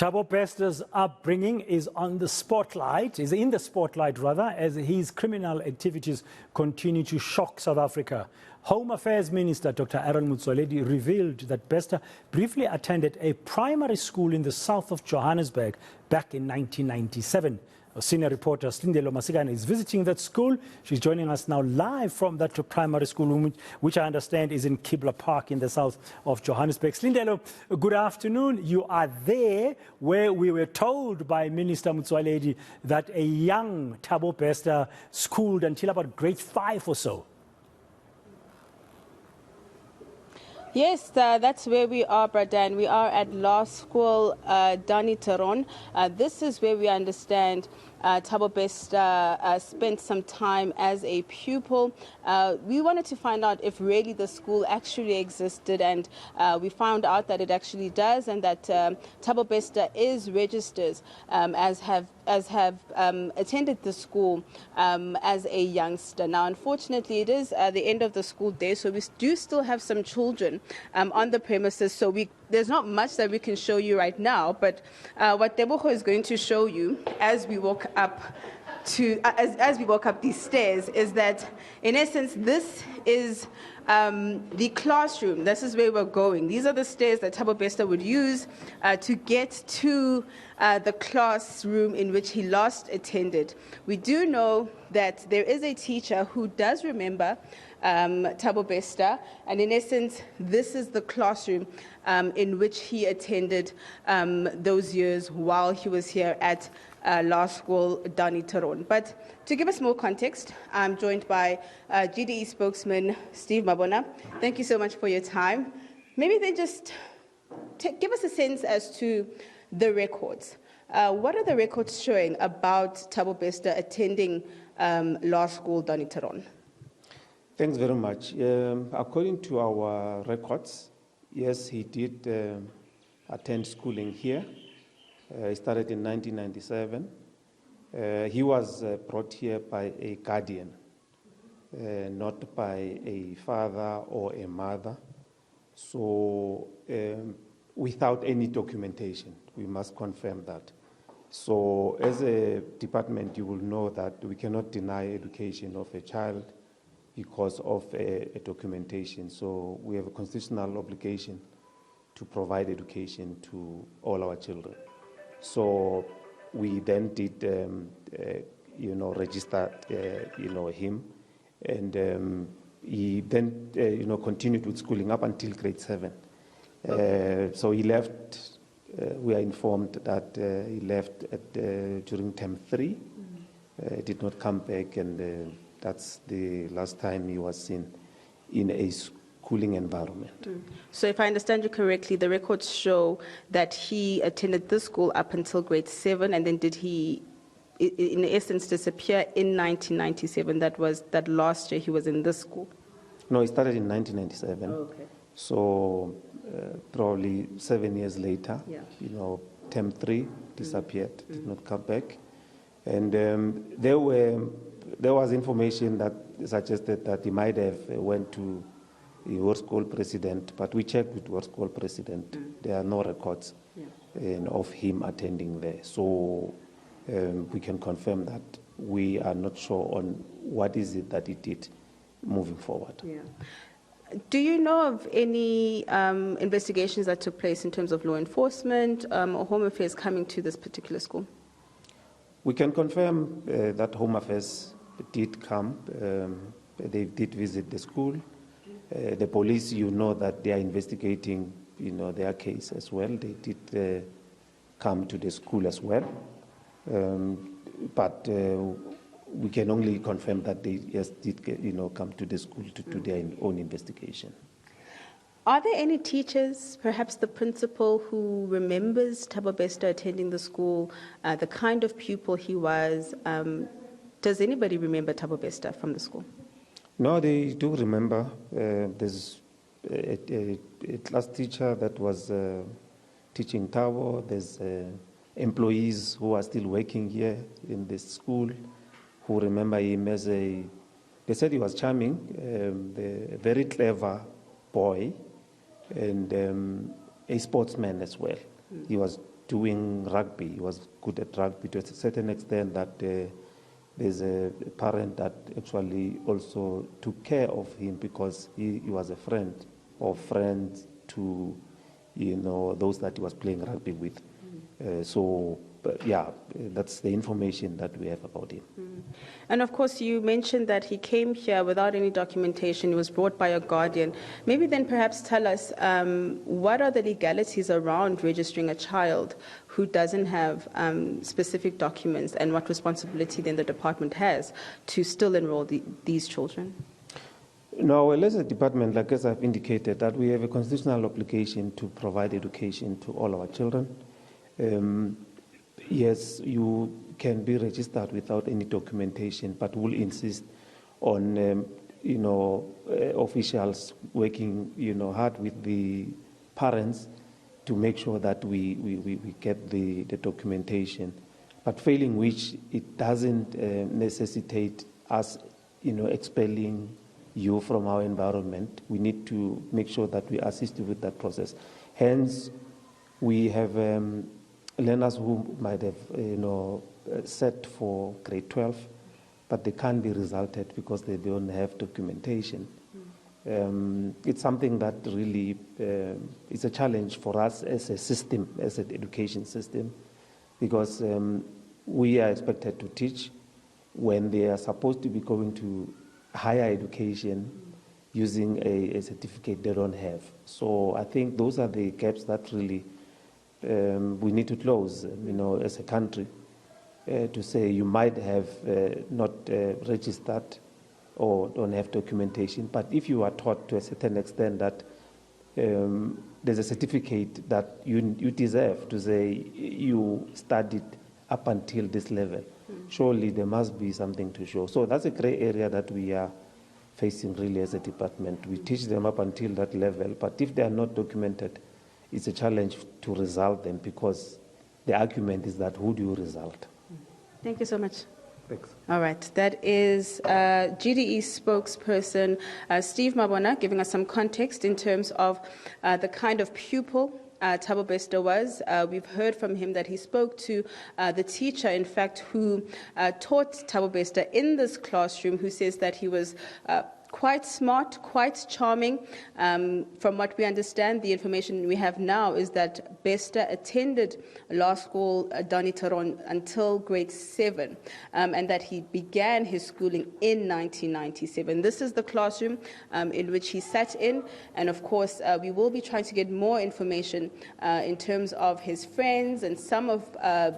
Thabo Bester's upbringing is in the spotlight, as his criminal activities continue to shock South Africa. Home Affairs Minister Dr. Aaron Motsoaledi revealed that Bester briefly attended a primary school in the south of Johannesburg back in 1997. Our senior reporter Silindelo Masikane is visiting that school. She's joining us now live from that primary school, which I understand is in Kibla Park in the south of Johannesburg. Silindelo, good afternoon. You are there where we were told by Minister Motsoaledi that a young Thabo Bester schooled until about grade 5 or so. Yes, that's where we are, Bradan. We are at Law School Daniteron. This is where we understand Thabo Bester spent some time as a pupil. We wanted to find out if really the school actually existed, and we found out that it actually does, and that Thabo Bester is registered as have attended the school as a youngster. Now, unfortunately, it is the end of the school day, so we do still have some children on the premises. So there's not much that we can show you right now, but what Tebogo is going to show you as we walk up as we walk up these stairs is that, in essence, this is the classroom. This is where we're going. These are the stairs that Thabo Bester would use to get to the classroom in which he last attended. We do know that there is a teacher who does remember Thabo Bester, and in essence, this is the classroom in which he attended those years while he was here at Law School Daniteron. But to give us more context, I'm joined by GDE spokesman Steve Mabona. Thank you so much for your time. Maybe then just give us a sense as to the records. What are the records showing about Thabo Bester attending Law School Daniteron? Thanks very much. According to our records, yes, he did attend schooling here. He started in 1997. He was brought here by a guardian, not by a father or a mother. So without any documentation, we must confirm that. So as a department, you will know that we cannot deny education of a child because of a documentation. So we have a constitutional obligation to provide education to all our children. So we then did, register, him, and he then, continued with schooling up until grade 7. So he left. We are informed that he left during term 3. Did not come back, and that's the last time he was seen in a schooling environment. So if I understand you correctly, the records show that he attended this school up until grade 7, and then did he, in essence, disappear in 1997? That last year he was in this school? No, he started in 1997. Oh, okay. So probably 7 years later, term 3 disappeared, did not come back. And there was information that suggested that he might have went to the World School president, but we checked with World School president. There are no records of him attending there. So we can confirm that we are not sure on what is it that he did moving forward. Yeah. Do you know of any investigations that took place in terms of law enforcement or Home Affairs coming to this particular school? We can confirm that Home Affairs did come. They did visit the school. The police, that they are investigating, their case as well. They did come to the school as well. But we can only confirm that they did come to the school to do their own investigation. Are there any teachers, perhaps the principal, who remembers Thabo Bester attending the school, the kind of pupil he was? Does anybody remember Thabo Bester from the school? No, they do remember. There's a class teacher that was teaching Thabo. There's employees who are still working here in this school who remember him as they said he was charming, a very clever boy, and a sportsman as well. He was doing rugby. He was good at rugby to a certain extent that there's a parent that actually also took care of him because he was a friend or friend to, those that he was playing rugby with. That's the information that we have about him. And of course, you mentioned that he came here without any documentation. He was brought by a guardian. Maybe then perhaps tell us what are the legalities around registering a child who doesn't have specific documents, and what responsibility then the department has to still enroll these children? No, well, as a department, like as I've indicated, that we have a constitutional obligation to provide education to all our children. Yes, you can be registered without any documentation, but we'll insist on, officials working, hard with the parents to make sure that we get the documentation. But failing which, it doesn't necessitate us, expelling you from our environment. We need to make sure that we assist you with that process. Hence, we have learners who might have, set for grade 12, but they can't be resulted because they don't have documentation. It's something that really is a challenge for us as a system, as an education system, because we are expected to teach when they are supposed to be going to higher education using a certificate they don't have. So I think those are the gaps that really we need to close, as a country, to say you might have not registered or don't have documentation, but if you are taught to a certain extent that there's a certificate that you deserve to say you studied up until this level, surely there must be something to show. So that's a gray area that we are facing really as a department. We teach them up until that level, but if they are not documented, it's a challenge to result them, because the argument is that who do you result? Thank you so much. Thanks. All right, that is GDE spokesperson Steve Mabona giving us some context in terms of the kind of pupil Thabo Bester was. We've heard from him that he spoke to the teacher, in fact, who taught Thabo Bester in this classroom, who says that he was quite smart, quite charming. From what we understand, the information we have now is that Bester attended law school Dani Taron until grade 7, and that he began his schooling in 1997. This is the classroom in which he sat in, and of course we will be trying to get more information in terms of his friends and some of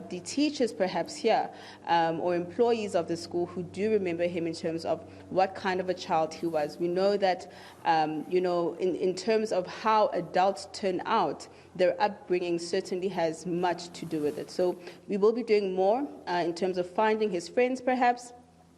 the teachers perhaps here or employees of the school who do remember him in terms of what kind of a child he was. We know that, in terms of how adults turn out, their upbringing certainly has much to do with it. So we will be doing more in terms of finding his friends, perhaps,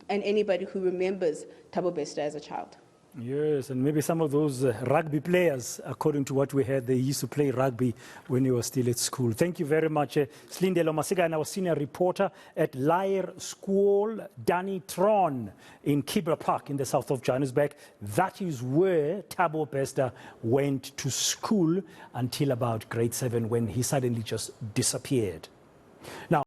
and anybody who remembers Thabo Bester as a child. Yes, and maybe some of those rugby players, according to what we heard, they used to play rugby when they were still at school. Thank you very much, Silindelo Masikane, our senior reporter at Laer School Dani Tron in Kibra Park in the south of Johannesburg. That is where Thabo Bester went to school until about grade 7, when he suddenly just disappeared. Now,